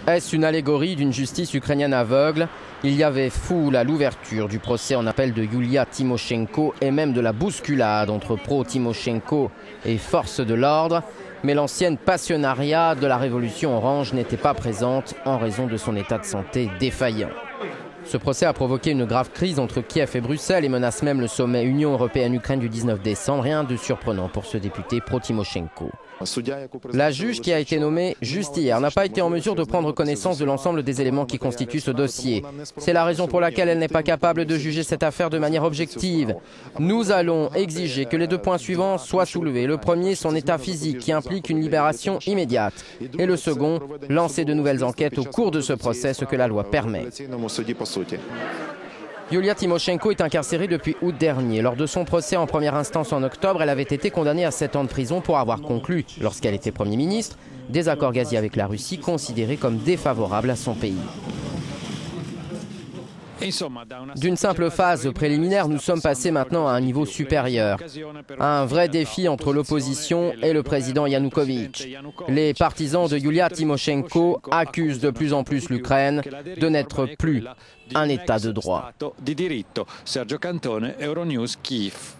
Est-ce une allégorie d'une justice ukrainienne aveugle? Il y avait foule à l'ouverture du procès en appel de Yulia Tymoshenko et même de la bousculade entre pro-Tymoshenko et forces de l'ordre. Mais l'ancienne passionnariat de la révolution orange n'était pas présente en raison de son état de santé défaillant. Ce procès a provoqué une grave crise entre Kiev et Bruxelles et menace même le sommet Union européenne-Ukraine du 19 décembre. Rien de surprenant pour ce député pro-Tymoshenko. La juge qui a été nommée juste hier n'a pas été en mesure de prendre connaissance de l'ensemble des éléments qui constituent ce dossier. C'est la raison pour laquelle elle n'est pas capable de juger cette affaire de manière objective. Nous allons exiger que les 2 points suivants soient soulevés. Le premier, son état physique qui implique une libération immédiate. Et le second, lancer de nouvelles enquêtes au cours de ce procès, ce que la loi permet. Yulia Tymoshenko est incarcérée depuis août dernier. Lors de son procès en première instance en octobre, elle avait été condamnée à 7 ans de prison pour avoir conclu, lorsqu'elle était Premier ministre, des accords gaziers avec la Russie considérés comme défavorables à son pays. D'une simple phase préliminaire, nous sommes passés maintenant à un niveau supérieur. Un vrai défi entre l'opposition et le président Yanukovych. Les partisans de Yulia Tymoshenko accusent de plus en plus l'Ukraine de n'être plus un État de droit. Sergio Cantone, Euronews, Kiev.